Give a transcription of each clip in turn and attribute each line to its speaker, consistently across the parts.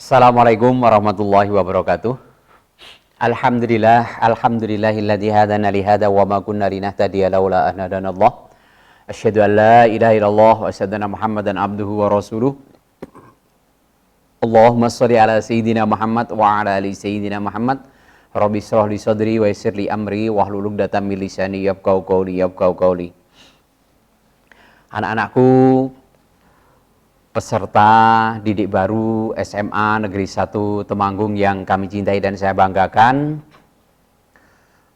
Speaker 1: Assalamualaikum warahmatullahi wabarakatuh. Alhamdulillahilladzi hadana li hada wa ma kunna linahtadiya laula an hadanallah. Asyhadu an la ilaha illallah wa asyhadu anna Muhammadan abduhu wa rasuluh. Allahumma shalli ala sayyidina Muhammad wa ala ali sayyidina Muhammad. Rabbi shrah li sadri wa yassir li amri wahlul 'uqdatam min lisani yafqahu qawli. Anak-anakku, peserta didik baru SMA Negeri 1 Temanggung yang kami cintai dan saya banggakan.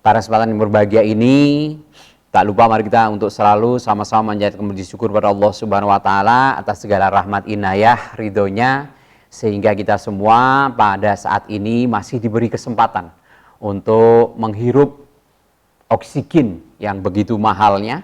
Speaker 1: Pada kesempatan yang berbahagia ini, tak lupa mari kita untuk selalu sama-sama menjadikan puji syukur kepada Allah Subhanahu wa taala atas segala rahmat inayah ridhonya, sehingga kita semua pada saat ini masih diberi kesempatan untuk menghirup oksigen yang begitu mahalnya,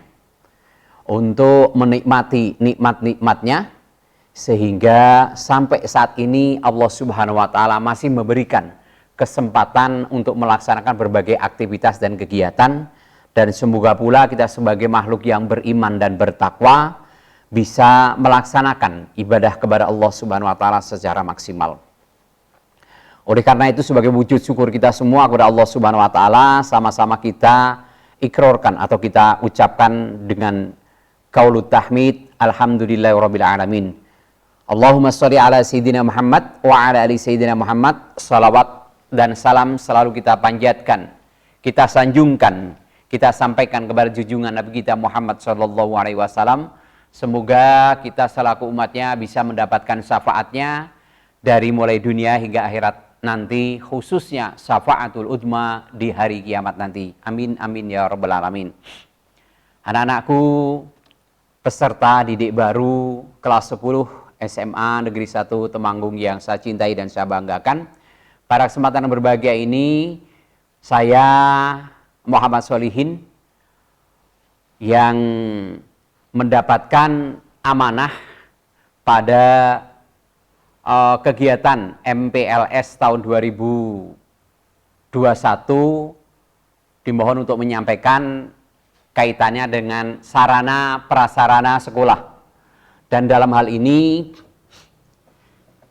Speaker 1: untuk menikmati nikmat-nikmatnya, sehingga sampai saat ini Allah Subhanahu wa taala masih memberikan kesempatan untuk melaksanakan berbagai aktivitas dan kegiatan, dan semoga pula kita sebagai makhluk yang beriman dan bertakwa bisa melaksanakan ibadah kepada Allah Subhanahu wa taala secara maksimal. Oleh karena itu, sebagai wujud syukur kita semua kepada Allah Subhanahu wa taala, sama-sama kita ikrarkan atau kita ucapkan dengan qaulut tahmid, alhamdulillahirabbil alamin. Allahumma sholli ala sayyidina Muhammad wa ala ali sayyidina Muhammad. Salawat dan salam selalu kita panjatkan, kita sanjungkan, kita sampaikan kepada junjungan Nabi kita Muhammad sallallahu alaihi wasallam. Semoga kita selaku umatnya bisa mendapatkan syafaatnya dari mulai dunia hingga akhirat nanti, khususnya syafaatul udma di hari kiamat nanti. Amin amin ya rabbal alamin. Anak-anakku, peserta didik baru kelas 10 SMA Negeri 1 Temanggung yang saya cintai dan saya banggakan. Pada kesempatan yang berbahagia ini, saya Muhammad Sholihin yang mendapatkan amanah pada kegiatan MPLS tahun 2021, dimohon untuk menyampaikan kaitannya dengan sarana prasarana sekolah. Dan dalam hal ini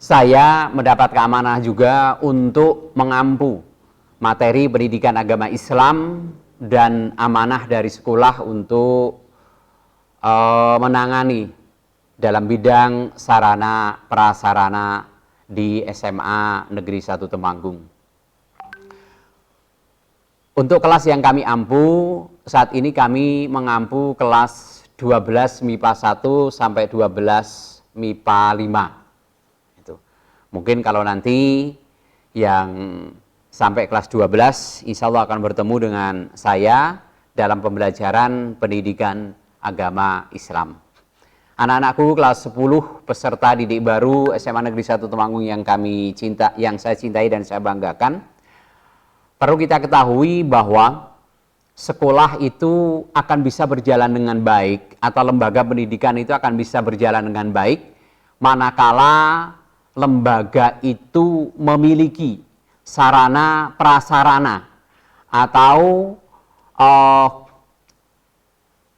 Speaker 1: saya mendapat keamanah juga untuk mengampu materi pendidikan agama Islam dan amanah dari sekolah untuk menangani dalam bidang sarana prasarana di SMA Negeri 1 Temanggung. Untuk kelas yang kami ampu, saat ini kami mengampu kelas 12 MIPA 1 sampai 12 MIPA 5. Itu. Mungkin kalau nanti yang sampai kelas 12 insya Allah akan bertemu dengan saya dalam pembelajaran pendidikan agama Islam. Anak-anakku kelas 10 peserta didik baru SMA Negeri 1 Temanggung yang saya cintai dan saya banggakan. Perlu kita ketahui bahwa sekolah itu akan bisa berjalan dengan baik, atau lembaga pendidikan itu akan bisa berjalan dengan baik manakala lembaga itu memiliki sarana prasarana atau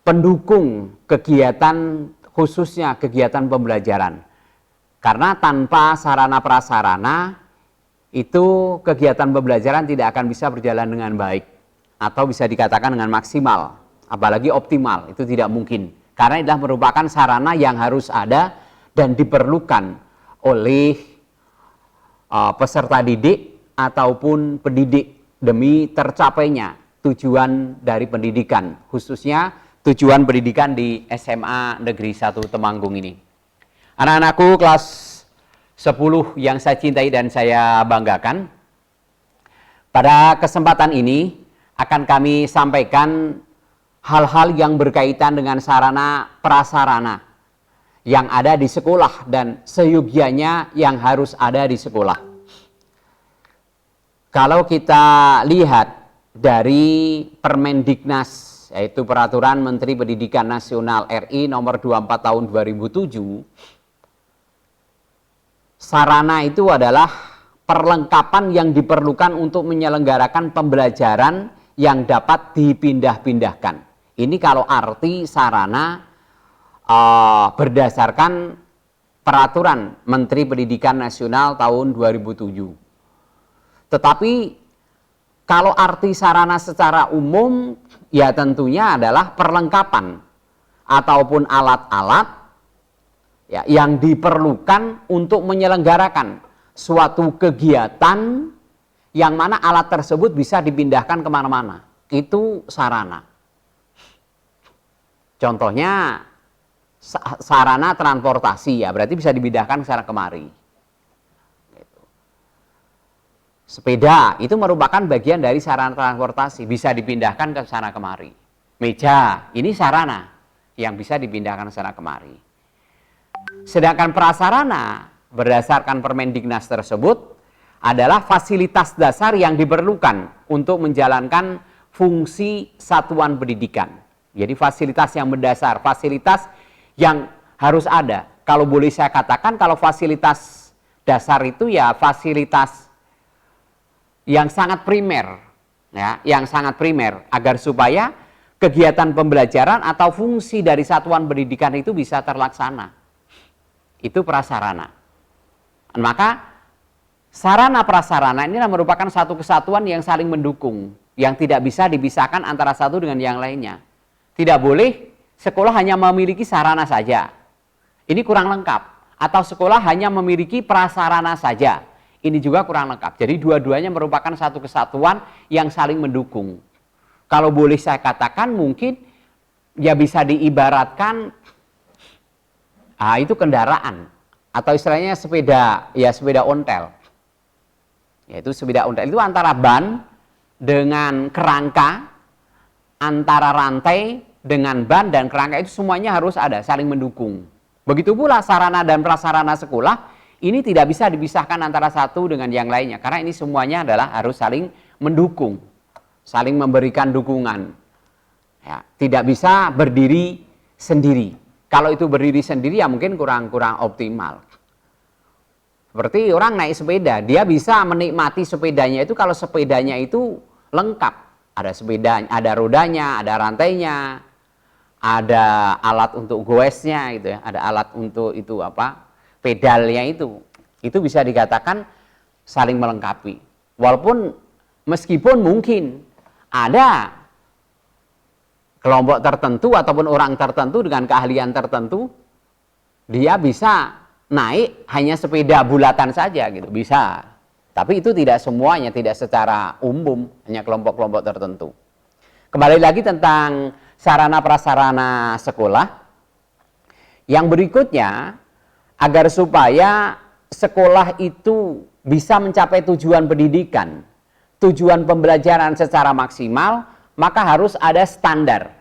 Speaker 1: pendukung kegiatan, khususnya kegiatan pembelajaran. Karena tanpa sarana prasarana itu kegiatan pembelajaran tidak akan bisa berjalan dengan baik, atau bisa dikatakan dengan maksimal, apalagi optimal, itu tidak mungkin. Karena adalah merupakan sarana yang harus ada dan diperlukan oleh peserta didik ataupun pendidik demi tercapainya tujuan dari pendidikan, khususnya tujuan pendidikan di SMA Negeri 1 Temanggung ini. Anak-anakku kelas 10 yang saya cintai dan saya banggakan, pada kesempatan ini akan kami sampaikan hal-hal yang berkaitan dengan sarana prasarana yang ada di sekolah dan seyogianya yang harus ada di sekolah. Kalau kita lihat dari Permendiknas, yaitu Peraturan Menteri Pendidikan Nasional RI nomor 24 tahun 2007, sarana itu adalah perlengkapan yang diperlukan untuk menyelenggarakan pembelajaran yang dapat dipindah-pindahkan. Ini kalau arti sarana berdasarkan Peraturan Menteri Pendidikan Nasional tahun 2007. Tetapi kalau arti sarana secara umum ya tentunya adalah perlengkapan ataupun alat-alat ya, yang diperlukan untuk menyelenggarakan suatu kegiatan yang mana alat tersebut bisa dipindahkan kemana-mana. Itu sarana. Contohnya sarana transportasi ya, berarti bisa dipindahkan ke sana kemari. Sepeda itu merupakan bagian dari sarana transportasi, bisa dipindahkan ke sana kemari. Meja, ini sarana yang bisa dipindahkan ke sana kemari. Sedangkan prasarana berdasarkan Permendiknas tersebut adalah fasilitas dasar yang diperlukan untuk menjalankan fungsi satuan pendidikan. Jadi fasilitas yang mendasar, fasilitas yang harus ada. Kalau boleh saya katakan, kalau fasilitas dasar itu ya fasilitas yang sangat primer, ya, yang sangat primer, agar supaya kegiatan pembelajaran atau fungsi dari satuan pendidikan itu bisa terlaksana. Itu prasarana. Maka sarana prasarana ini merupakan satu kesatuan yang saling mendukung, yang tidak bisa dipisahkan antara satu dengan yang lainnya. Tidak boleh sekolah hanya memiliki sarana saja. Ini kurang lengkap. Atau sekolah hanya memiliki prasarana saja. Ini juga kurang lengkap. Jadi dua-duanya merupakan satu kesatuan yang saling mendukung. Kalau boleh saya katakan mungkin ya bisa diibaratkan itu kendaraan atau istilahnya sepeda, ya sepeda ontel. Yaitu sepeda ontel itu antara ban dengan kerangka, antara rantai dengan ban dan kerangka itu semuanya harus ada, saling mendukung. Begitu pula sarana dan prasarana sekolah ini tidak bisa dipisahkan antara satu dengan yang lainnya, karena ini semuanya adalah harus saling mendukung, saling memberikan dukungan. Ya, tidak bisa berdiri sendiri. Kalau itu berdiri sendiri ya mungkin kurang optimal. Seperti orang naik sepeda, dia bisa menikmati sepedanya itu kalau sepedanya itu lengkap. Ada sepeda, ada rodanya, ada rantainya, ada alat untuk goesnya gitu ya, ada alat untuk itu pedalnya itu bisa dikatakan saling melengkapi. Walaupun meskipun mungkin ada kelompok tertentu ataupun orang tertentu dengan keahlian tertentu, dia bisa naik hanya sepeda bulatan saja gitu, bisa. Tapi itu tidak semuanya, tidak secara umum, hanya kelompok-kelompok tertentu. Kembali lagi tentang sarana prasarana sekolah. Yang berikutnya, agar supaya sekolah itu bisa mencapai tujuan pendidikan, tujuan pembelajaran secara maksimal, maka harus ada standar.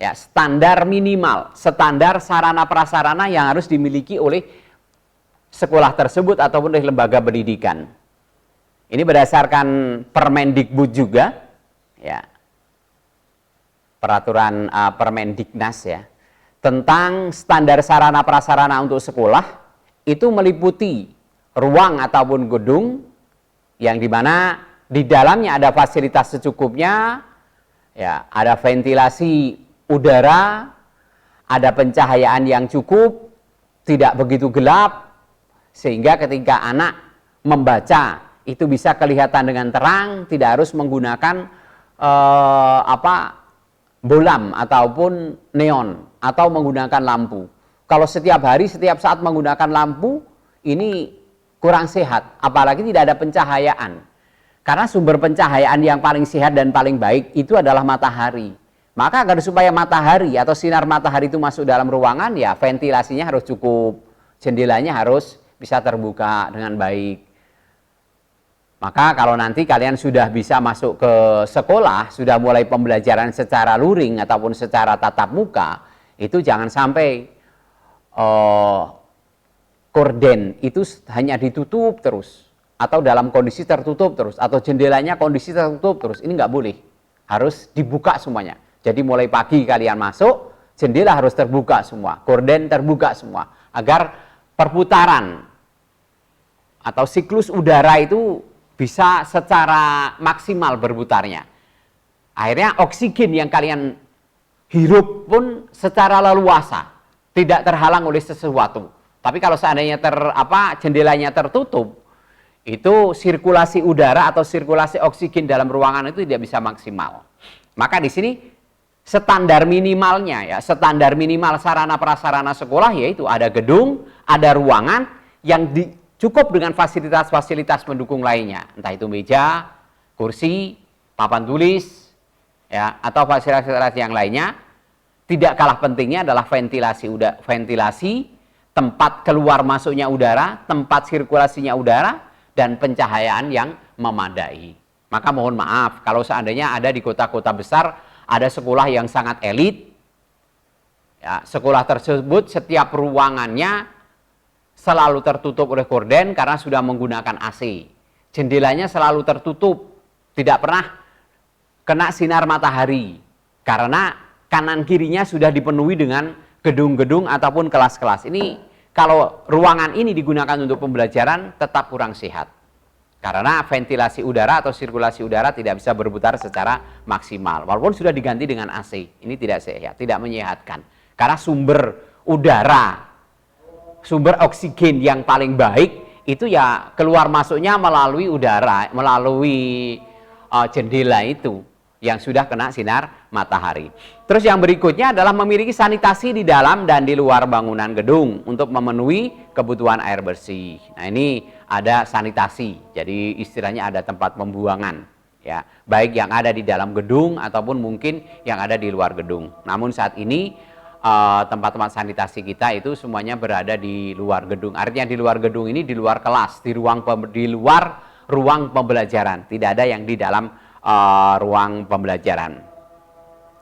Speaker 1: Ya, standar minimal, standar sarana prasarana yang harus dimiliki oleh sekolah tersebut ataupun oleh lembaga pendidikan. Ini berdasarkan Permendikbud juga, ya. Peraturan Permendiknas ya. Tentang standar sarana prasarana untuk sekolah itu meliputi ruang ataupun gedung yang dimana di dalamnya ada fasilitas secukupnya, ya, ada ventilasi udara, ada pencahayaan yang cukup, tidak begitu gelap, sehingga ketika anak membaca itu bisa kelihatan dengan terang, tidak harus menggunakan bolam ataupun neon atau menggunakan lampu. Kalau setiap hari, setiap saat menggunakan lampu, ini kurang sehat, apalagi tidak ada pencahayaan. Karena sumber pencahayaan yang paling sehat dan paling baik itu adalah matahari. Maka agar supaya matahari atau sinar matahari itu masuk dalam ruangan, ya ventilasinya harus cukup, jendelanya harus bisa terbuka dengan baik. Maka kalau nanti kalian sudah bisa masuk ke sekolah, sudah mulai pembelajaran secara luring ataupun secara tatap muka, itu jangan sampai korden itu hanya ditutup terus, atau dalam kondisi tertutup terus, atau jendelanya kondisi tertutup terus. Ini nggak boleh, harus dibuka semuanya. Jadi mulai pagi kalian masuk, jendela harus terbuka semua, korden terbuka semua, agar perputaran atau siklus udara itu bisa secara maksimal berputarnya. Akhirnya oksigen yang kalian hirup pun secara leluasa, tidak terhalang oleh sesuatu. Tapi kalau seandainya jendelanya tertutup, itu sirkulasi udara atau sirkulasi oksigen dalam ruangan itu tidak bisa maksimal. Maka di sini standar minimalnya ya, standar minimal sarana prasarana sekolah yaitu ada gedung, ada ruangan yang cukup dengan fasilitas-fasilitas pendukung lainnya, entah itu meja, kursi, papan tulis, ya, atau fasilitas yang lainnya. Tidak kalah pentingnya adalah ventilasi, tempat keluar masuknya udara, tempat sirkulasinya udara, dan pencahayaan yang memadai. Maka mohon maaf kalau seandainya ada di kota-kota besar ada sekolah yang sangat elit, ya, sekolah tersebut setiap ruangannya selalu tertutup oleh gorden karena sudah menggunakan AC. Jendelanya selalu tertutup, tidak pernah kena sinar matahari karena kanan kirinya sudah dipenuhi dengan gedung-gedung ataupun kelas-kelas. Ini kalau ruangan ini digunakan untuk pembelajaran tetap kurang sehat. Karena ventilasi udara atau sirkulasi udara tidak bisa berputar secara maksimal. Walaupun sudah diganti dengan AC, ini tidak sehat, tidak menyehatkan. Karena sumber udara, sumber oksigen yang paling baik itu ya keluar masuknya melalui udara, melalui jendela itu yang sudah kena sinar matahari. Terus yang berikutnya adalah memiliki sanitasi di dalam dan di luar bangunan gedung untuk memenuhi kebutuhan air bersih. Nah, ini ada sanitasi. Jadi istilahnya ada tempat pembuangan, ya, baik yang ada di dalam gedung ataupun mungkin yang ada di luar gedung. Namun saat ini tempat-tempat sanitasi kita itu semuanya berada di luar gedung. Artinya di luar gedung ini di luar kelas, di luar ruang pembelajaran. Tidak ada yang di dalam ruang pembelajaran.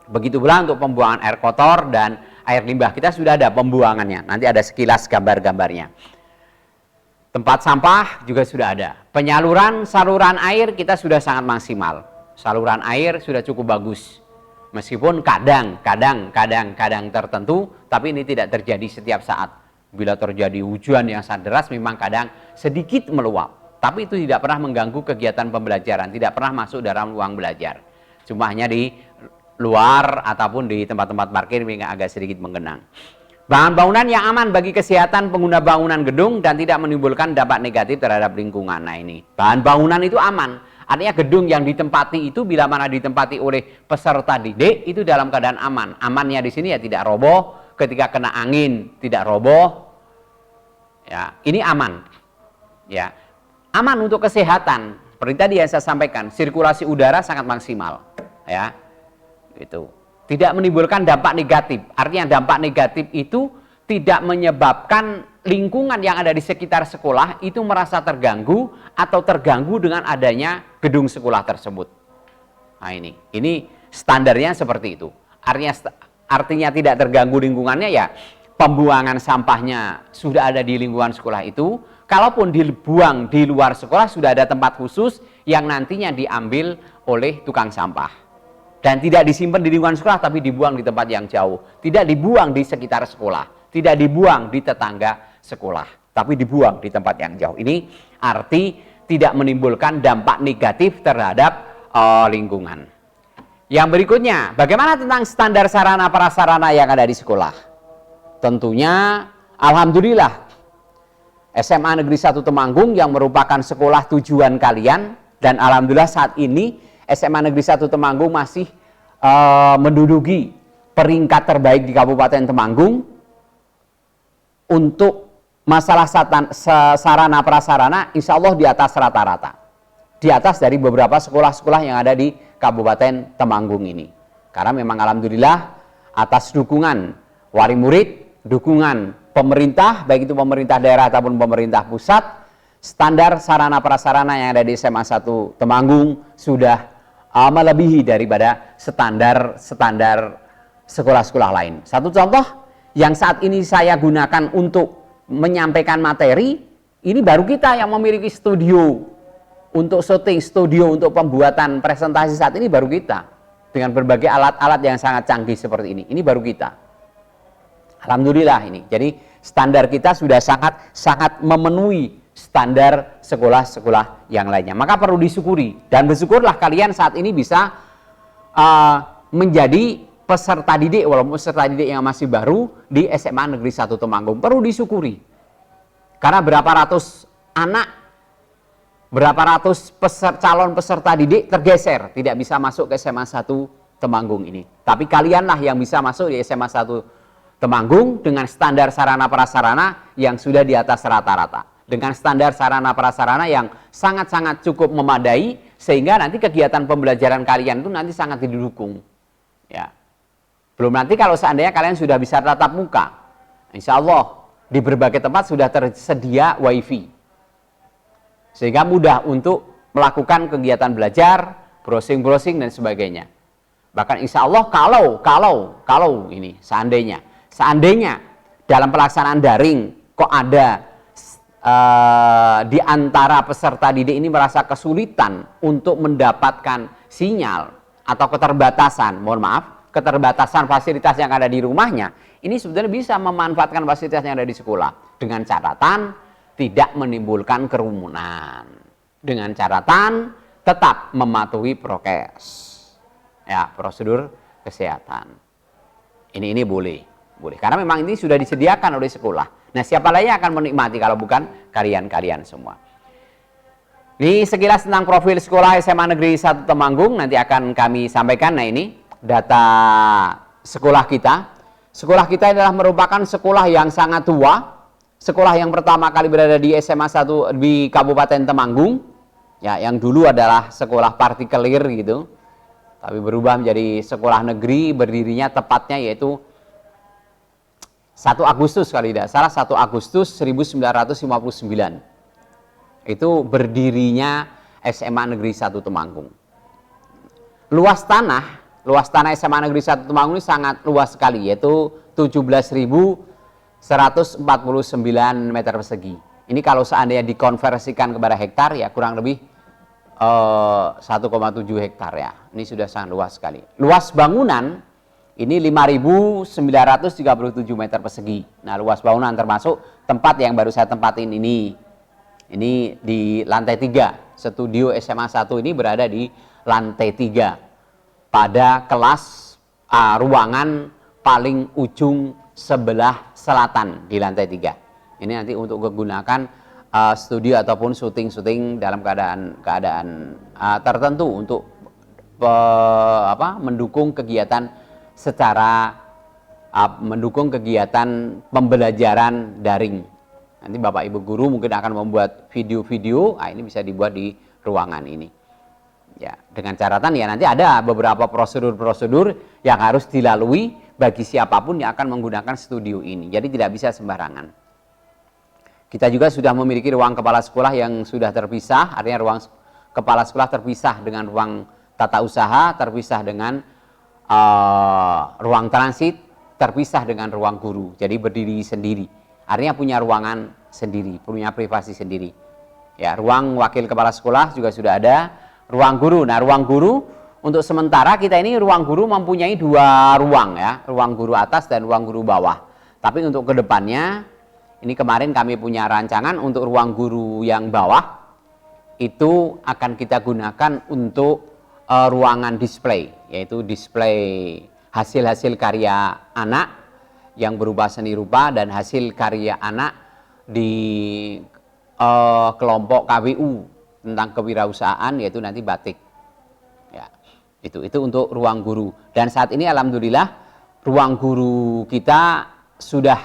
Speaker 1: Begitu pula untuk pembuangan air kotor dan air limbah kita sudah ada pembuangannya. Nanti ada sekilas gambar-gambarnya. Tempat sampah juga sudah ada. Penyaluran saluran air kita sudah sangat maksimal. Saluran air sudah cukup bagus. Meskipun kadang tertentu, tapi ini tidak terjadi setiap saat. Bila terjadi hujan yang sangat deras memang kadang sedikit meluap. Tapi itu tidak pernah mengganggu kegiatan pembelajaran, tidak pernah masuk dalam ruang belajar. Cuma hanya di luar ataupun di tempat-tempat parkir yang agak sedikit menggenang. Bahan bangunan yang aman bagi kesehatan pengguna bangunan gedung dan tidak menimbulkan dampak negatif terhadap lingkungan. Nah ini, bahan bangunan itu aman. Artinya gedung yang ditempati itu bila mana ditempati oleh peserta didik itu dalam keadaan aman. Amannya di sini ya tidak roboh, ketika kena angin tidak roboh. Ya, ini aman. Ya. Aman untuk kesehatan. Seperti tadi yang saya sampaikan, sirkulasi udara sangat maksimal, ya. Itu tidak menimbulkan dampak negatif. Artinya dampak negatif itu tidak menyebabkan lingkungan yang ada di sekitar sekolah itu merasa terganggu atau terganggu dengan adanya gedung sekolah tersebut. Nah ini standarnya seperti itu. Artinya tidak terganggu lingkungannya ya pembuangan sampahnya sudah ada di lingkungan sekolah itu. Kalaupun dibuang di luar sekolah sudah ada tempat khusus yang nantinya diambil oleh tukang sampah. Dan tidak disimpan di lingkungan sekolah tapi dibuang di tempat yang jauh. Tidak dibuang di sekitar sekolah, tidak dibuang di tetangga sekolah, tapi dibuang di tempat yang jauh. Ini arti tidak menimbulkan dampak negatif terhadap lingkungan. Yang berikutnya, bagaimana tentang standar sarana prasarana yang ada di sekolah? Tentunya alhamdulillah SMA Negeri 1 Temanggung yang merupakan sekolah tujuan kalian, dan alhamdulillah saat ini SMA Negeri 1 Temanggung masih menduduki peringkat terbaik di Kabupaten Temanggung untuk masalah sarana prasarana, insya Allah di atas rata-rata, di atas dari beberapa sekolah-sekolah yang ada di Kabupaten Temanggung ini. Karena memang alhamdulillah atas dukungan wali murid, dukungan pemerintah, baik itu pemerintah daerah ataupun pemerintah pusat, standar sarana prasarana yang ada di SMA 1 Temanggung sudah melebihi daripada standar sekolah-sekolah lain. Satu contoh yang saat ini saya gunakan untuk menyampaikan materi, ini baru kita yang memiliki studio untuk syuting, studio untuk pembuatan presentasi saat ini baru kita, dengan berbagai alat-alat yang sangat canggih seperti ini. Ini baru kita. Alhamdulillah ini. Jadi standar kita sudah sangat memenuhi standar sekolah-sekolah yang lainnya. Maka perlu disyukuri dan bersyukurlah kalian saat ini bisa menjadi peserta didik, walaupun peserta didik yang masih baru di SMA Negeri 1 Temanggung. Perlu disyukuri. Karena berapa ratus anak, berapa ratus calon peserta didik tergeser, tidak bisa masuk ke SMA 1 Temanggung ini. Tapi kalianlah yang bisa masuk di SMA 1 Temanggung dengan standar sarana prasarana yang sudah di atas rata-rata. Dengan standar sarana prasarana yang sangat-sangat cukup memadai, sehingga nanti kegiatan pembelajaran kalian itu nanti sangat didukung. Ya. Belum nanti kalau seandainya kalian sudah bisa tatap muka, insya Allah di berbagai tempat sudah tersedia wifi, sehingga mudah untuk melakukan kegiatan belajar, browsing dan sebagainya. Bahkan insya Allah kalau ini seandainya dalam pelaksanaan daring kok ada di antara peserta didik ini merasa kesulitan untuk mendapatkan sinyal atau keterbatasan fasilitas yang ada di rumahnya, ini sebetulnya bisa memanfaatkan fasilitas yang ada di sekolah dengan catatan tidak menimbulkan kerumunan, dengan catatan tetap mematuhi prokes, ya, prosedur kesehatan. Ini boleh karena memang ini sudah disediakan oleh sekolah. Nah, siapa lagi yang akan menikmati kalau bukan kalian semua. Ini sekilas tentang profil sekolah SMA Negeri 1 Temanggung, nanti akan kami sampaikan. Nah, ini data sekolah kita. Sekolah kita adalah merupakan sekolah yang sangat tua. Sekolah yang pertama kali berada di SMA 1 di Kabupaten Temanggung. Ya, yang dulu adalah sekolah partikelir gitu. Tapi berubah menjadi sekolah negeri, berdirinya tepatnya yaitu 1 Agustus kalau tidak salah, 1 Agustus 1959. Itu berdirinya SMA Negeri 1 Temanggung. Luas tanah SMA Negeri 1 Temanggung ini sangat luas sekali, yaitu 17.149 meter persegi. Ini kalau seandainya dikonversikan kepada hektar, ya kurang lebih 1,7 hektar ya. Ini sudah sangat luas sekali. Luas bangunan ini 5.937 meter persegi. Nah, luas bangunan termasuk tempat yang baru saya tempatin ini. Ini di lantai 3. Studio SMA 1 ini berada di lantai 3. Pada kelas ruangan paling ujung sebelah selatan di lantai 3. Ini nanti untuk digunakan studio ataupun syuting dalam keadaan tertentu untuk mendukung kegiatan mendukung kegiatan pembelajaran daring. Nanti Bapak Ibu guru mungkin akan membuat video-video, ini bisa dibuat di ruangan ini. Ya, dengan catatan ya nanti ada beberapa prosedur-prosedur yang harus dilalui bagi siapapun yang akan menggunakan studio ini. Jadi tidak bisa sembarangan. Kita juga sudah memiliki ruang kepala sekolah yang sudah terpisah, artinya ruang kepala sekolah terpisah dengan ruang tata usaha, terpisah dengan ruang transit, terpisah dengan ruang guru. Jadi berdiri sendiri. Artinya punya ruangan sendiri, punya privasi sendiri. Ya, ruang wakil kepala sekolah juga sudah ada, ruang guru. Nah, ruang guru untuk sementara kita ini ruang guru mempunyai 2 ruang ya, ruang guru atas dan ruang guru bawah. Tapi untuk kedepannya, ini kemarin kami punya rancangan untuk ruang guru yang bawah itu akan kita gunakan untuk ruangan display, yaitu display hasil-hasil karya anak yang berupa seni rupa dan hasil karya anak di kelompok KWU tentang kewirausahaan, yaitu nanti batik. Ya, itu untuk ruang guru. Dan saat ini alhamdulillah ruang guru kita sudah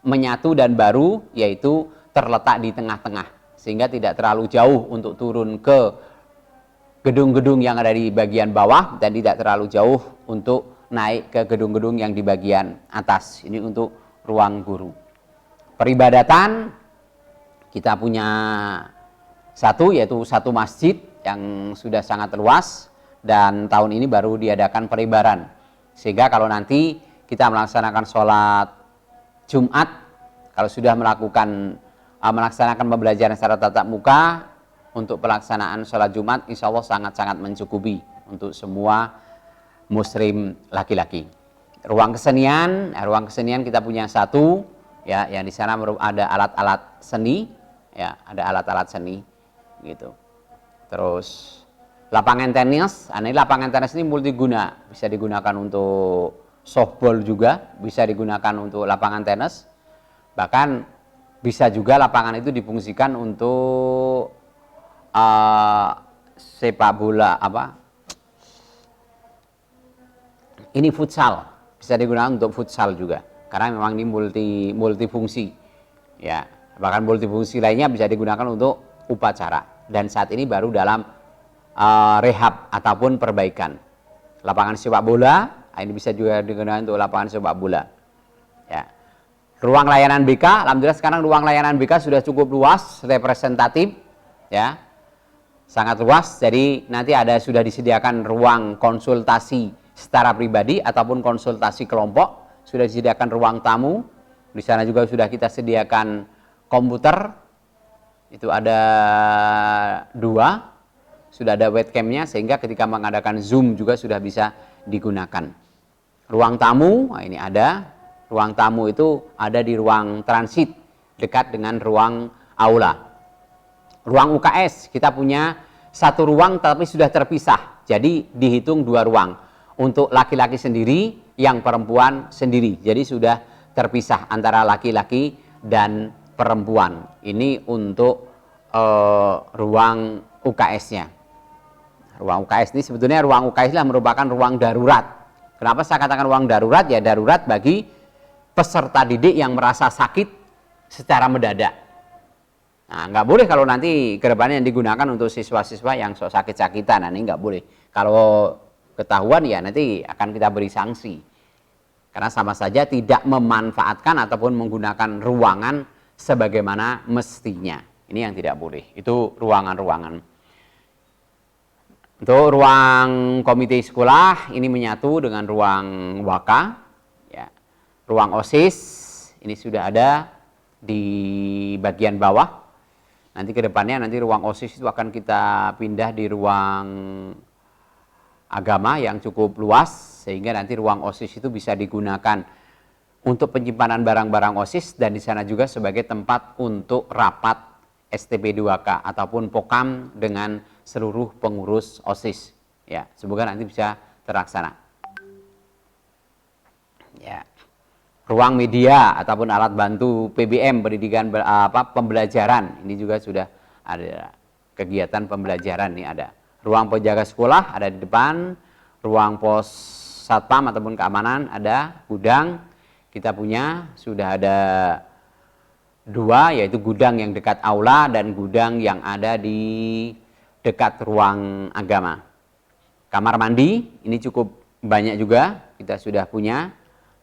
Speaker 1: menyatu dan baru, yaitu terletak di tengah-tengah, sehingga tidak terlalu jauh untuk turun ke gedung-gedung yang ada di bagian bawah dan tidak terlalu jauh untuk naik ke gedung-gedung yang di bagian atas. Ini untuk ruang guru. Peribadatan kita punya yaitu satu masjid yang sudah sangat luas dan tahun ini baru diadakan peribaran. Sehingga kalau nanti kita melaksanakan sholat Jumat, kalau sudah melaksanakan pembelajaran secara tatap muka, untuk pelaksanaan sholat Jumat insya Allah sangat-sangat mencukupi untuk semua muslim laki-laki. Ruang kesenian kita punya 1 ya, yang di sana ada alat-alat seni ya, ada alat-alat seni gitu. Terus lapangan tenis, ini lapangan tenis ini multiguna, bisa digunakan untuk softball juga, bisa digunakan untuk lapangan tenis. Bahkan Bisa juga lapangan itu difungsikan untuk sepak bola ini futsal, bisa digunakan untuk futsal juga karena memang ini multifungsi ya, bahkan multifungsi lainnya bisa digunakan untuk upacara dan saat ini baru dalam rehab ataupun perbaikan. Lapangan sepak bola ini bisa juga digunakan untuk lapangan sepak bola ya. Ruang layanan BK, alhamdulillah sekarang ruang layanan BK sudah cukup luas, representatif ya, sangat luas. Jadi nanti sudah disediakan ruang konsultasi secara pribadi ataupun konsultasi kelompok, sudah disediakan ruang tamu. Di sana juga sudah kita sediakan komputer, itu ada 2, sudah ada webcamnya sehingga ketika mengadakan Zoom juga sudah bisa digunakan. Ruang tamu, nah ini ada. Ruang tamu itu ada di ruang transit dekat dengan ruang aula. Ruang UKS kita punya 1 ruang tapi sudah terpisah. Jadi dihitung 2 ruang. Untuk laki-laki sendiri, yang perempuan sendiri. Jadi sudah terpisah antara laki-laki dan perempuan. Ini untuk ruang UKS-nya. Ruang UKS ini sebetulnya ruang UKS lah merupakan ruang darurat. Kenapa saya katakan ruang darurat? Ya darurat bagi peserta didik yang merasa sakit secara mendadak. Nah, nggak boleh kalau nanti ke depannya yang digunakan untuk siswa-siswa yang sok sakit-sakitan. Nah, ini nggak boleh. Kalau ketahuan ya nanti akan kita beri sanksi. Karena sama saja tidak memanfaatkan ataupun menggunakan ruangan sebagaimana mestinya. Ini yang tidak boleh. Itu ruangan-ruangan. Untuk ruang komite sekolah ini menyatu dengan ruang waka. Ruang OSIS ini sudah ada di bagian bawah. Nanti ke depannya ruang OSIS itu akan kita pindah di ruang agama yang cukup luas sehingga nanti ruang OSIS itu bisa digunakan untuk penyimpanan barang-barang OSIS dan di sana juga sebagai tempat untuk rapat STP 2K ataupun POKAM dengan seluruh pengurus OSIS. Ya, semoga nanti bisa terlaksana. Ya. Ruang media ataupun alat bantu PBM pendidikan pembelajaran ini juga sudah ada kegiatan pembelajaran nih ada. Ruang penjaga sekolah ada di depan, ruang pos satpam ataupun keamanan ada, gudang kita punya sudah ada 2 yaitu gudang yang dekat aula dan gudang yang ada di dekat ruang agama. Kamar mandi ini cukup banyak juga kita sudah punya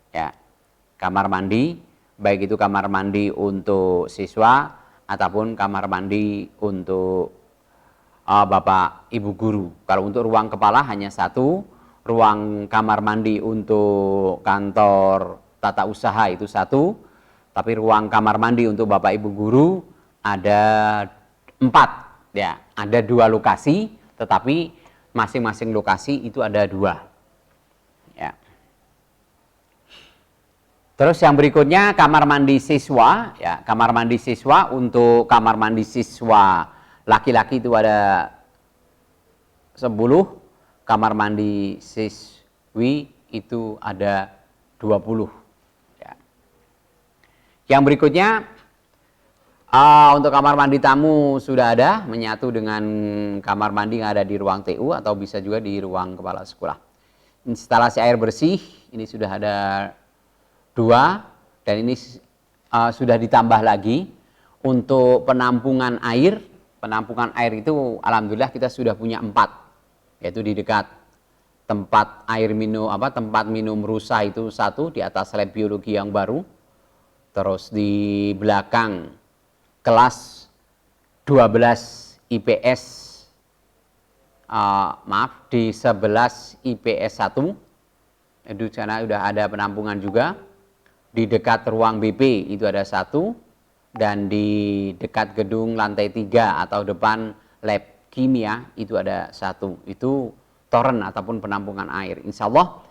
Speaker 1: ya. Kamar mandi, baik itu kamar mandi untuk siswa ataupun kamar mandi untuk bapak ibu guru. Kalau untuk ruang kepala hanya 1, ruang kamar mandi untuk kantor tata usaha itu 1, tapi ruang kamar mandi untuk bapak ibu guru ada 4. Ya, ada 2 lokasi, tetapi masing-masing lokasi itu ada 2. Ya. Terus yang berikutnya kamar mandi siswa, ya kamar mandi siswa untuk kamar mandi siswa laki-laki itu ada 10, kamar mandi siswi itu ada 20. Ya. Yang berikutnya untuk kamar mandi tamu sudah ada menyatu dengan kamar mandi yang ada di ruang TU atau bisa juga di ruang kepala sekolah. Instalasi air bersih ini sudah ada 2 dan ini sudah ditambah lagi untuk penampungan air. Penampungan air itu alhamdulillah kita sudah punya 4, yaitu di dekat tempat air minum tempat minum rusa itu 1 di atas lab biologi yang baru. Terus di belakang kelas 12 IPS di 11 IPS 1 itu sana sudah ada penampungan juga. Di dekat ruang BP itu ada 1 dan di dekat gedung lantai 3 atau depan lab kimia itu ada 1. Itu toren ataupun penampungan air. Insya Allah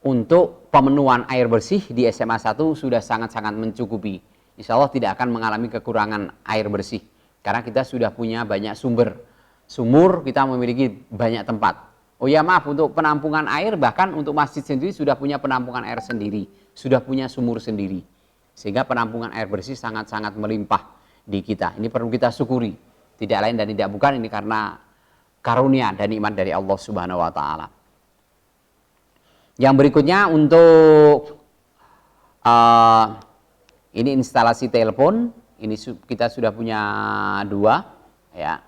Speaker 1: untuk pemenuhan air bersih di SMA 1 sudah sangat-sangat mencukupi. Insya Allah tidak akan mengalami kekurangan air bersih karena kita sudah punya banyak sumur, kita memiliki banyak tempat. Oh ya maaf, untuk penampungan air bahkan untuk masjid sendiri sudah punya penampungan air sendiri, sudah punya sumur sendiri. Sehingga penampungan air bersih sangat-sangat melimpah di kita. Ini perlu kita syukuri. Tidak lain dan tidak bukan, ini karena karunia dan nikmat dari Allah Subhanahu wa taala. Yang berikutnya untuk ini instalasi telepon. Ini kita sudah punya 2 ya.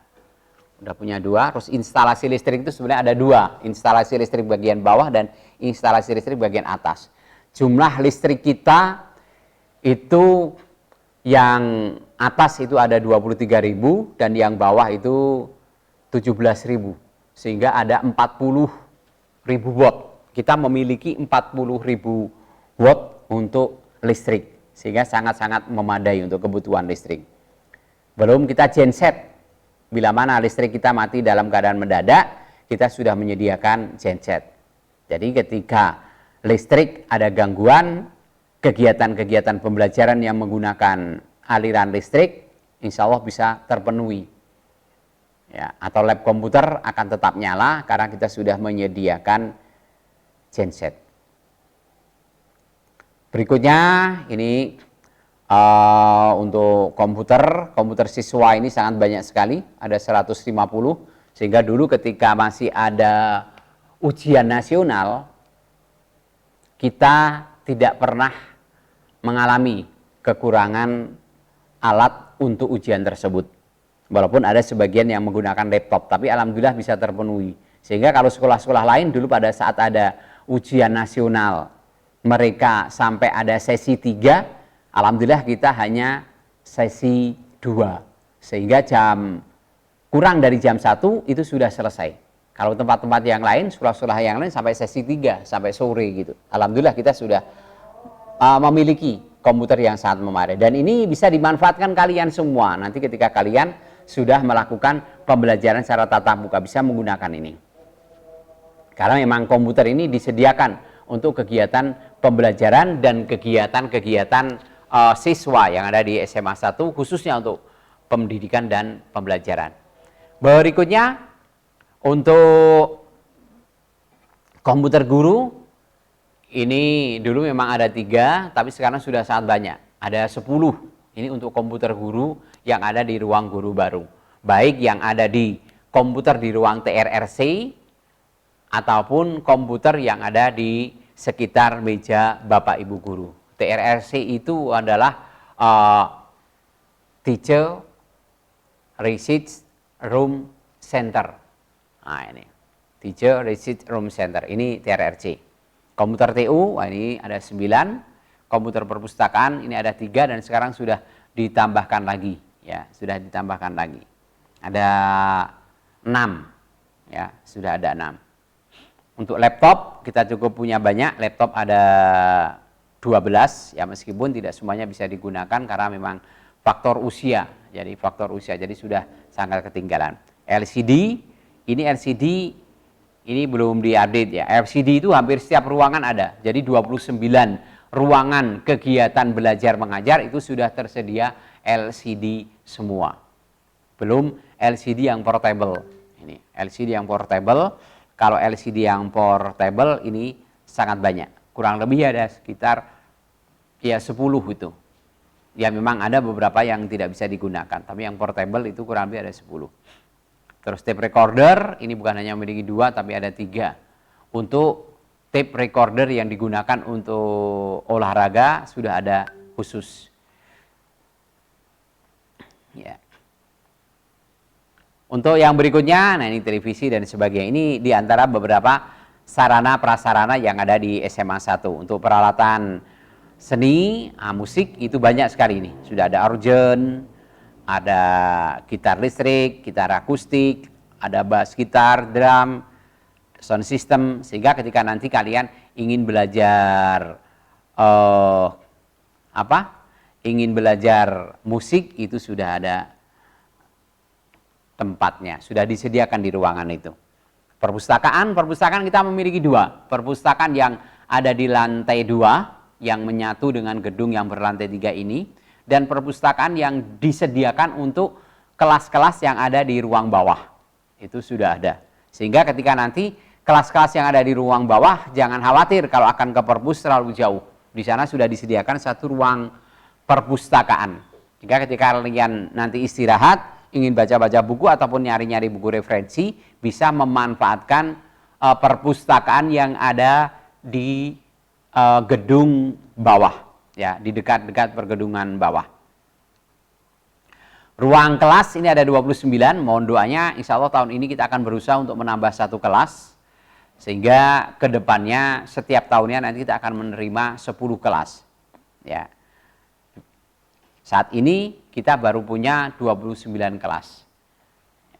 Speaker 1: Sudah punya 2. Terus instalasi listrik itu sebenarnya ada 2. Instalasi listrik bagian bawah dan instalasi listrik bagian atas. Jumlah listrik kita itu yang atas itu ada 23.000 dan yang bawah itu 17.000. Sehingga ada 40.000 watt. Kita memiliki 40.000 watt untuk listrik. Sehingga sangat-sangat memadai untuk kebutuhan listrik. Belum kita genset. Bila mana listrik kita mati dalam keadaan mendadak, kita sudah menyediakan genset. Jadi ketika listrik ada gangguan, kegiatan-kegiatan pembelajaran yang menggunakan aliran listrik, insya Allah bisa terpenuhi. Ya, atau lab komputer akan tetap nyala karena kita sudah menyediakan genset. Berikutnya ini untuk komputer siswa ini sangat banyak sekali, ada 150, sehingga dulu ketika masih ada ujian nasional, kita tidak pernah mengalami kekurangan alat untuk ujian tersebut. Walaupun ada sebagian yang menggunakan laptop, tapi alhamdulillah bisa terpenuhi. Sehingga kalau sekolah-sekolah lain dulu pada saat ada ujian nasional, mereka sampai ada sesi 3, alhamdulillah kita hanya sesi 2. Sehingga kurang dari jam 1 itu sudah selesai. Kalau tempat-tempat yang lain, sekolah-sekolah yang lain sampai sesi 3, sampai sore gitu. Alhamdulillah kita sudah memiliki komputer yang sangat memadai. Dan ini bisa dimanfaatkan kalian semua. Nanti ketika kalian sudah melakukan pembelajaran secara tatap muka, bisa menggunakan ini. Karena memang komputer ini disediakan untuk kegiatan pembelajaran dan kegiatan-kegiatan siswa yang ada di SMA 1, khususnya untuk pendidikan dan pembelajaran. Berikutnya, untuk komputer guru, ini dulu memang ada 3, tapi sekarang sudah sangat banyak. Ada 10, ini untuk komputer guru yang ada di ruang guru baru. Baik yang ada di komputer di ruang TRRC, ataupun komputer yang ada di sekitar meja Bapak Ibu guru. TRRC itu adalah Teacher Research Room Center. Nah ini, Teacher Research Room Center, ini TRRC. Komputer TU, ini ada 9. Komputer perpustakaan, ini ada 3 dan sekarang sudah ditambahkan lagi. Ya, sudah ditambahkan lagi. Ada 6. Ya, sudah ada 6. Untuk laptop kita cukup punya banyak, laptop ada 12 ya, meskipun tidak semuanya bisa digunakan karena memang faktor usia. Jadi faktor usia, jadi sudah sangat ketinggalan. LCD, ini belum diupdate ya. LCD itu hampir setiap ruangan ada. Jadi 29 ruangan kegiatan belajar mengajar itu sudah tersedia LCD semua. Belum LCD yang portable. Ini LCD yang portable. Kalau LCD yang portable ini sangat banyak. Kurang lebih ada sekitar ya 10 itu. Ya memang ada beberapa yang tidak bisa digunakan, tapi yang portable itu kurang lebih ada 10. Terus tape recorder, ini bukan hanya memiliki 2 tapi ada 3. Untuk tape recorder yang digunakan untuk olahraga sudah ada khusus. Ya. Untuk yang berikutnya, nah ini televisi dan sebagainya. Ini diantara beberapa sarana prasarana yang ada di SMA 1. Untuk peralatan seni, musik itu banyak sekali ini. Sudah ada organ, ada gitar listrik, gitar akustik, ada bass gitar, drum, sound system. Sehingga ketika nanti kalian ingin belajar ingin belajar musik, itu sudah ada tempatnya, sudah disediakan di ruangan itu. Perpustakaan kita memiliki 2. Perpustakaan yang ada di lantai 2 yang menyatu dengan gedung yang berlantai 3 ini, dan perpustakaan yang disediakan untuk kelas-kelas yang ada di ruang bawah. Itu sudah ada. Sehingga ketika nanti kelas-kelas yang ada di ruang bawah, jangan khawatir kalau akan ke perpus terlalu jauh. Di sana sudah disediakan satu ruang perpustakaan. Jika ketika kalian nanti istirahat, ingin baca-baca buku ataupun nyari-nyari buku referensi, bisa memanfaatkan perpustakaan yang ada di gedung bawah, ya, di dekat-dekat pergedungan bawah. Ruang kelas ini ada 29, mohon doanya, insya Allah tahun ini kita akan berusaha untuk menambah 1 kelas, sehingga kedepannya setiap tahunnya nanti kita akan menerima 10 kelas. Ya. Saat ini kita baru punya 29 kelas.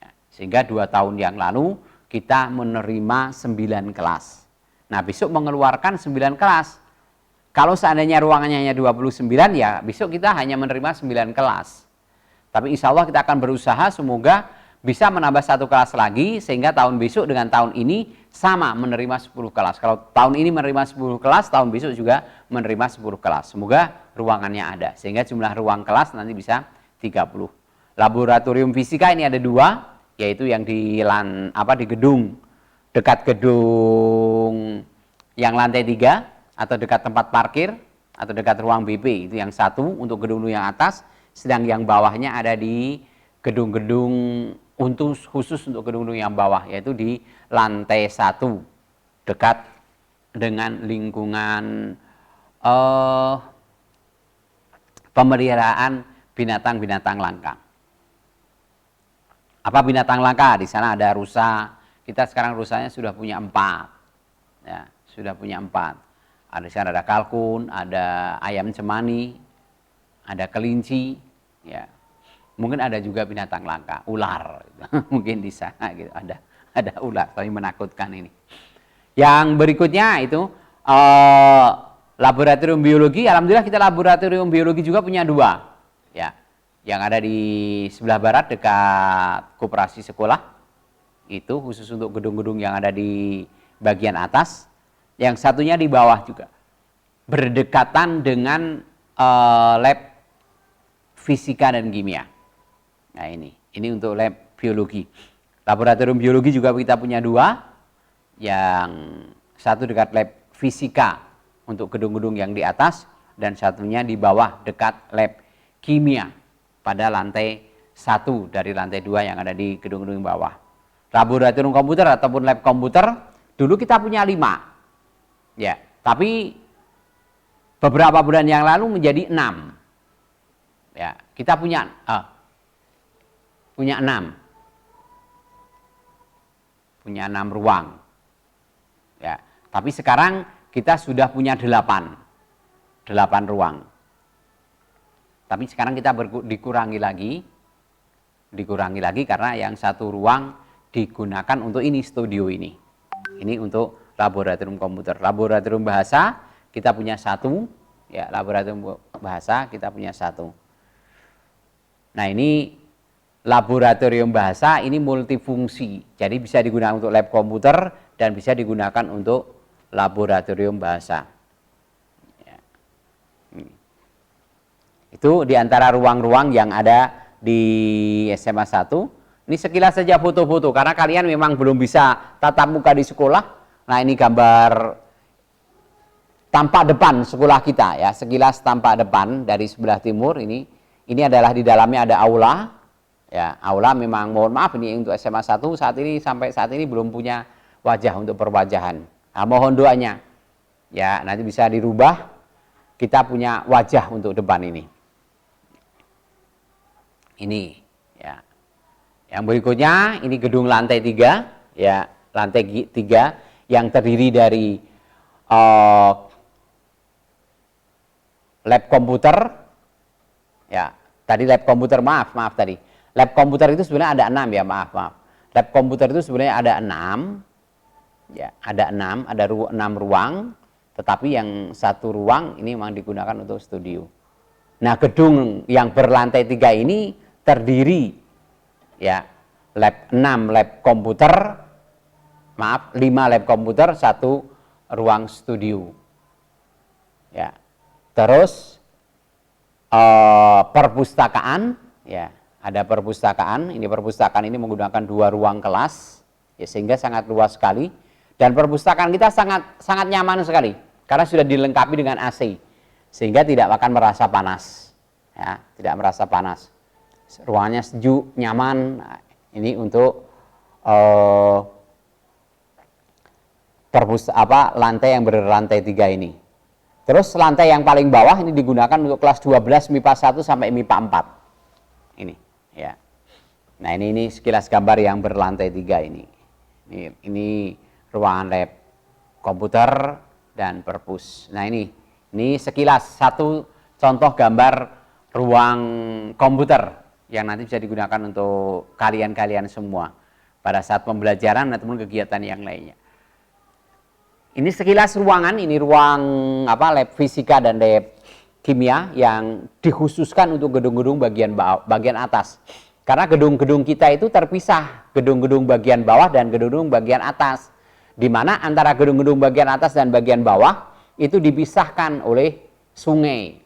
Speaker 1: Ya. Sehingga 2 tahun yang lalu kita menerima 9 kelas. Nah, besok mengeluarkan 9 kelas. Kalau seandainya ruangannya hanya 29, ya besok kita hanya menerima 9 kelas. Tapi insya Allah kita akan berusaha semoga bisa menambah 1 kelas lagi, sehingga tahun besok dengan tahun ini sama menerima 10 kelas. Kalau tahun ini menerima 10 kelas, tahun besok juga menerima 10 kelas. Semoga ruangannya ada, sehingga jumlah ruang kelas nanti bisa 30. Laboratorium fisika ini ada 2, yaitu yang di gedung, dekat gedung yang lantai 3, atau dekat tempat parkir, atau dekat ruang BP, itu yang 1 untuk gedung yang atas. Sedang yang bawahnya ada di gedung-gedung khusus untuk gedung-gedung yang bawah, yaitu di lantai 1, dekat dengan lingkungan pemeliharaan binatang-binatang langka. Apa binatang langka? Di sana ada rusa. Kita sekarang rusanya sudah punya 4. Ya, sudah punya 4. Di sana ada kalkun, ada ayam cemani, ada kelinci, ya. Mungkin ada juga binatang langka, ular, gitu. Mungkin di sana gitu ada ular, tapi menakutkan ini. Yang berikutnya itu laboratorium biologi. Alhamdulillah kita laboratorium biologi juga punya 2, ya. Yang ada di sebelah barat dekat koperasi sekolah, itu khusus untuk gedung-gedung yang ada di bagian atas. Yang satunya di bawah juga, berdekatan dengan lab fisika dan kimia. Nah ini untuk lab biologi. Laboratorium biologi juga kita punya 2, yang satu dekat lab fisika untuk gedung-gedung yang di atas, dan satunya di bawah dekat lab kimia pada lantai 1 dari lantai 2 yang ada di gedung-gedung bawah. Laboratorium komputer ataupun lab komputer dulu kita punya 5, ya, tapi beberapa bulan yang lalu menjadi 6. Ya, kita punya 6. Punya 6 ruang. Ya, tapi sekarang kita sudah punya 8 ruang. Tapi sekarang kita dikurangi lagi karena yang 1 ruang digunakan untuk ini, studio ini. Ini untuk laboratorium komputer. Laboratorium bahasa kita punya 1, ya, laboratorium bahasa kita punya 1. Nah ini laboratorium bahasa ini multifungsi, jadi bisa digunakan untuk lab komputer dan bisa digunakan untuk laboratorium bahasa. Ya. Itu diantara ruang-ruang yang ada di SMA 1. Ini sekilas saja foto-foto, karena kalian memang belum bisa tatap muka di sekolah. Nah ini gambar tampak depan sekolah kita, ya, sekilas tampak depan dari sebelah timur ini. Ini adalah di dalamnya ada aula, ya, aula memang mohon maaf ini untuk SMA 1 sampai saat ini belum punya wajah untuk perwajahan. Nah, mohon doanya, ya, nanti bisa dirubah, kita punya wajah untuk depan ini. Ini, ya. Yang berikutnya ini gedung lantai 3, ya, lantai 3 yang terdiri dari lab komputer. Ya, tadi lab komputer, maaf tadi. Lab komputer itu sebenarnya ada 6, ya, maaf. Lab komputer itu sebenarnya ada 6. Ya, ada 6 ruang, tetapi yang 1 ruang ini memang digunakan untuk studio. Nah, gedung yang berlantai 3 ini terdiri, ya, 6 lab komputer, 5 lab komputer, 1 ruang studio. Ya. Terus perpustakaan, ya, ada perpustakaan. Ini perpustakaan ini menggunakan 2 ruang kelas, ya, sehingga sangat luas sekali. Dan perpustakaan kita sangat nyaman sekali karena sudah dilengkapi dengan AC, sehingga tidak akan merasa panas. ya, tidak merasa panas. Ruangannya sejuk, nyaman. Nah, ini untuk lantai yang berlantai 3 ini. Terus lantai yang paling bawah ini digunakan untuk kelas 12 MIPA 1 sampai MIPA 4. Ini, ya. Nah, ini sekilas gambar yang berlantai 3 ini. Ini ruangan lab komputer dan perpus. Nah, ini sekilas satu contoh gambar ruang komputer yang nanti bisa digunakan untuk kalian-kalian semua pada saat pembelajaran ataupun kegiatan yang lainnya. Ini sekilas ruangan, ini ruang lab fisika dan lab kimia yang dikhususkan untuk gedung-gedung bagian atas. Karena gedung-gedung kita itu terpisah, gedung-gedung bagian bawah dan gedung-gedung bagian atas. Di mana antara gedung-gedung bagian atas dan bagian bawah itu dipisahkan oleh sungai.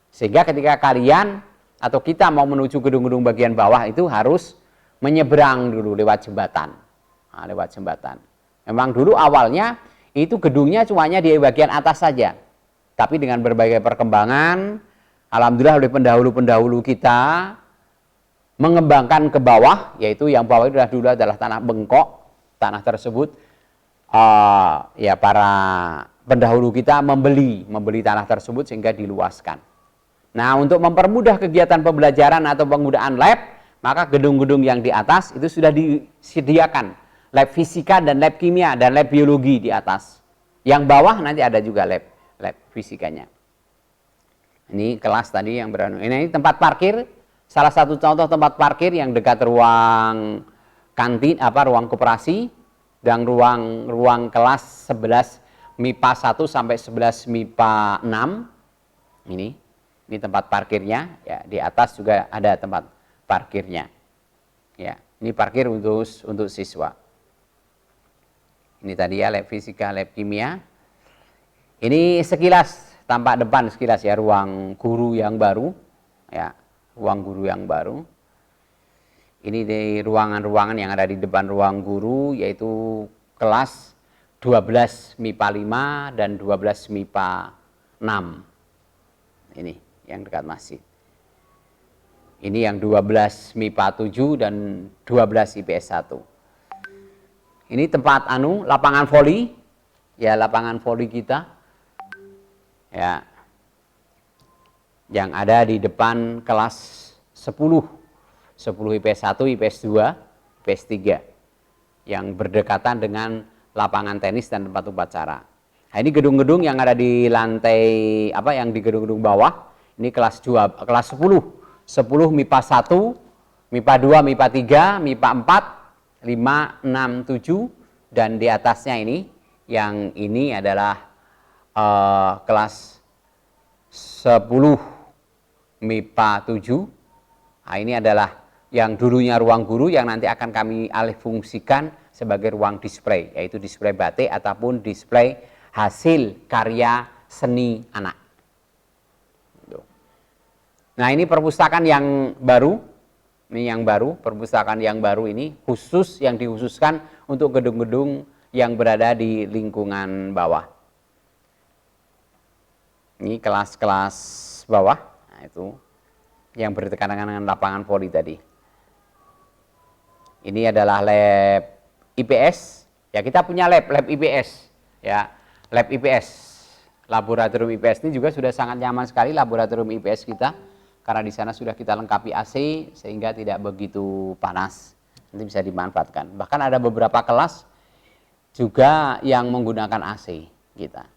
Speaker 1: Sehingga ketika kalian atau kita mau menuju gedung-gedung bagian bawah itu harus menyeberang dulu lewat jembatan. Nah, lewat jembatan. Memang dulu awalnya itu gedungnya cumanya di bagian atas saja. Tapi dengan berbagai perkembangan, alhamdulillah oleh pendahulu-pendahulu kita mengembangkan ke bawah, yaitu yang bawah itu dulu adalah tanah bengkok. Tanah tersebut ya para pendahulu kita membeli tanah tersebut sehingga diluaskan. Nah, untuk mempermudah kegiatan pembelajaran atau penggunaan lab, maka gedung-gedung yang di atas itu sudah disediakan lab fisika dan lab kimia dan lab biologi di atas. Yang bawah nanti ada juga lab fisikanya. Ini kelas tadi yang ini tempat parkir, salah satu contoh tempat parkir yang dekat ruang kantin ruang koperasi dan ruang kelas 11 MIPA 1 sampai 11 MIPA 6. Ini tempat parkirnya, ya, di atas juga ada tempat parkirnya. Ya, ini parkir untuk siswa. Ini tadi ya lab fisika, lab kimia. Ini sekilas tampak depan sekilas ya ruang guru yang baru, ya, ruang guru yang baru. Ini di ruangan-ruangan yang ada di depan ruang guru, yaitu kelas 12 MIPA 5 dan 12 MIPA 6. Ini yang dekat masjid. Ini yang 12 MIPA 7 dan 12 IPS 1. Ini tempat lapangan voli, ya, lapangan voli kita, ya, yang ada di depan kelas 10 IPS 1, IPS 2, IPS 3 yang berdekatan dengan lapangan tenis dan tempat upacara. Nah, ini gedung-gedung yang ada di lantai yang di gedung-gedung bawah. Ini kelas 10 MIPA 1, MIPA 2, MIPA 3, MIPA 4, 5, 6, 7 dan di atasnya yang ini adalah kelas 10 MIPA 7. Nah, ini adalah yang dulunya ruang guru yang nanti akan kami alih fungsikan sebagai ruang display, yaitu display batik ataupun display hasil karya seni anak. Nah, ini perpustakaan yang baru. Ini yang baru, perpustakaan yang baru ini khusus yang dikhususkan untuk gedung-gedung yang berada di lingkungan bawah. Ini kelas-kelas bawah, nah itu yang berdekatan dengan lapangan voli tadi. Ini adalah lab IPS. Ya, kita punya lab IPS. Ya, lab IPS. Laboratorium IPS ini juga sudah sangat nyaman sekali laboratorium IPS kita. Karena di sana sudah kita lengkapi AC sehingga tidak begitu panas, nanti bisa dimanfaatkan. Bahkan ada beberapa kelas juga yang menggunakan AC kita.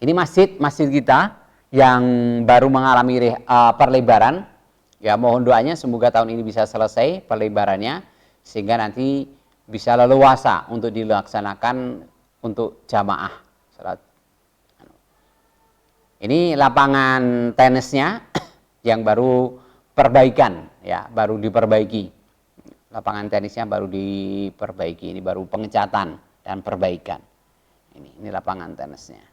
Speaker 1: Ini masjid kita yang baru mengalami perlebaran. Ya, mohon doanya semoga tahun ini bisa selesai perlebarannya sehingga nanti bisa leluasa untuk dilaksanakan untuk jamaah salat. Ini lapangan tenisnya yang baru perbaikan, ya, baru diperbaiki. Lapangan tenisnya baru diperbaiki, ini baru pengecatan dan perbaikan. Ini lapangan tenisnya.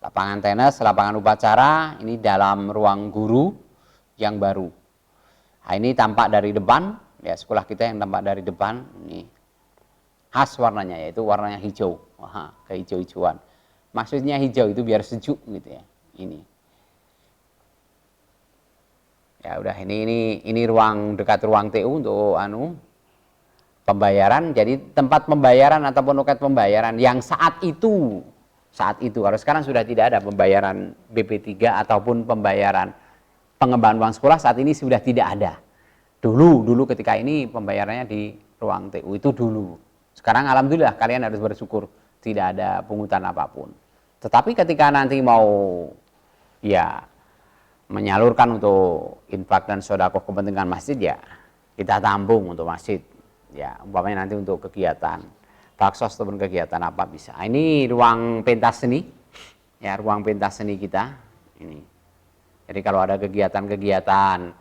Speaker 1: Lapangan tenis, lapangan upacara, ini dalam ruang guru yang baru. Nah, ini tampak dari depan, ya, sekolah kita yang tampak dari depan, ini khas warnanya, yaitu warnanya hijau. Wah, kehijau-hijauan. Maksudnya hijau itu biar sejuk gitu ya. Ini. Ya udah, ini ruang dekat ruang TU untuk pembayaran. Jadi tempat pembayaran ataupun loket pembayaran yang saat itu kalau sekarang sudah tidak ada pembayaran BP3 ataupun pembayaran pengembangan uang sekolah, saat ini sudah tidak ada. Dulu ketika ini pembayarannya di ruang TU itu dulu. Sekarang alhamdulillah kalian harus bersyukur tidak ada pungutan apapun. Tetapi ketika nanti mau ya menyalurkan untuk infak dan sedekah kepentingan masjid, ya kita tampung untuk masjid. Ya, umpamanya nanti untuk kegiatan baksos ataupun kegiatan apa bisa. Ini ruang pentas seni. Ya, ruang pentas seni kita ini. Jadi kalau ada kegiatan-kegiatan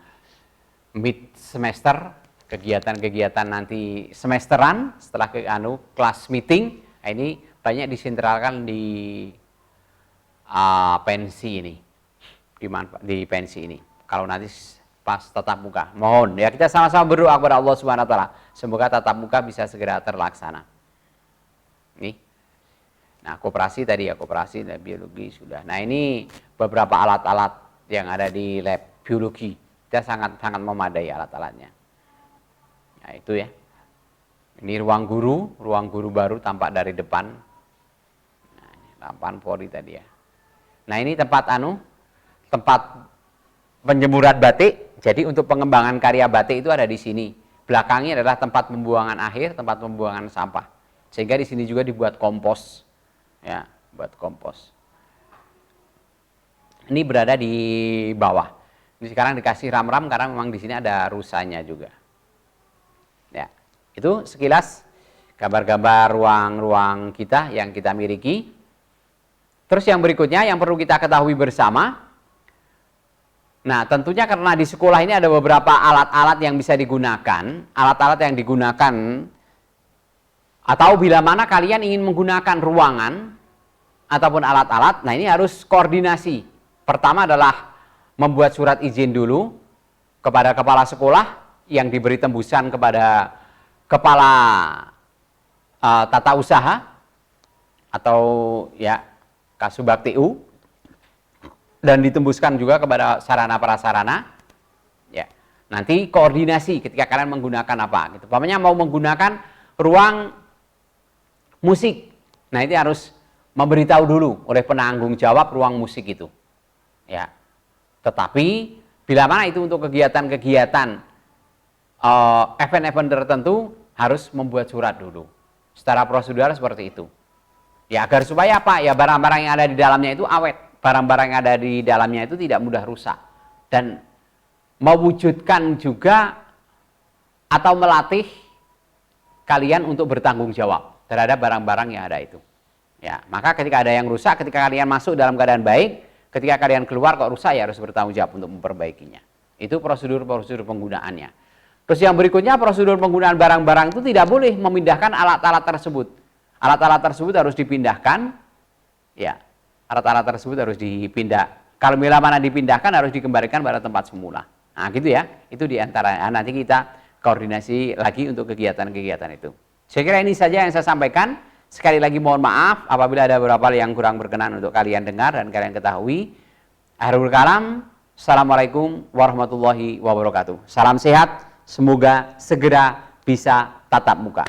Speaker 1: mid semester, kegiatan-kegiatan nanti semesteran setelah kelas meeting, ini banyak disentralkan di pensi ini. Di pensi ini. Kalau nanti pas tatap muka, mohon ya kita sama-sama berdoa kepada Allah Subhanahu wa taala semoga tatap muka bisa segera terlaksana. Nih. Nah, koperasi tadi ya, koperasi dan biologi sudah. Nah, ini beberapa alat-alat yang ada di lab biologi. Kita sangat memadai alat-alatnya. Nah, itu ya. Ini ruang guru baru tampak dari depan. Nah, ini lampan Polri tadi ya. Nah, ini tempat penjemuran batik. Jadi untuk pengembangan karya batik itu ada di sini. Belakangnya adalah tempat pembuangan akhir, tempat pembuangan sampah. Sehingga di sini juga dibuat kompos. Ya, buat kompos. Ini berada di bawah. Ini sekarang dikasih ram-ram karena memang di sini ada rusanya juga. Ya, itu sekilas gambar-gambar ruang-ruang kita yang kita miliki. Terus yang berikutnya yang perlu kita ketahui bersama. Nah, tentunya karena di sekolah ini ada beberapa alat-alat yang bisa digunakan. Alat-alat yang digunakan atau bila mana kalian ingin menggunakan ruangan ataupun alat-alat, nah ini harus koordinasi. Pertama adalah membuat surat izin dulu kepada kepala sekolah yang diberi tembusan kepada kepala tata usaha atau ya Kasubag TU dan ditembuskan juga kepada sarana prasarana. Ya, nanti koordinasi ketika kalian menggunakan apa gitu. Umpamanya mau menggunakan ruang musik. Nah, itu harus memberitahu dulu oleh penanggung jawab ruang musik itu. Ya. Tetapi bila mana itu untuk kegiatan-kegiatan event-event tertentu harus membuat surat dulu. Secara prosedural seperti itu. Ya, agar supaya apa? Ya barang-barang yang ada di dalamnya itu awet. Barang-barang yang ada di dalamnya itu tidak mudah rusak. Dan mewujudkan juga atau melatih kalian untuk bertanggung jawab terhadap barang-barang yang ada itu. Ya, maka ketika ada yang rusak, ketika kalian masuk dalam keadaan baik, ketika kalian keluar kok rusak, ya harus bertanggung jawab untuk memperbaikinya. Itu prosedur-prosedur penggunaannya. Terus yang berikutnya, prosedur penggunaan barang-barang itu tidak boleh memindahkan alat-alat tersebut. Alat-alat tersebut harus dipindahkan. Ya, alat-alat tersebut harus dipindah. Kalau bila mana dipindahkan harus dikembalikan pada tempat semula. Nah, gitu ya. Itu diantara nanti kita koordinasi lagi untuk kegiatan-kegiatan itu. Saya kira ini saja yang saya sampaikan. Sekali lagi mohon maaf apabila ada beberapa yang kurang berkenan untuk kalian dengar dan kalian ketahui. Akhirul kalam. Assalamualaikum warahmatullahi wabarakatuh. Salam sehat. Semoga segera bisa tatap muka.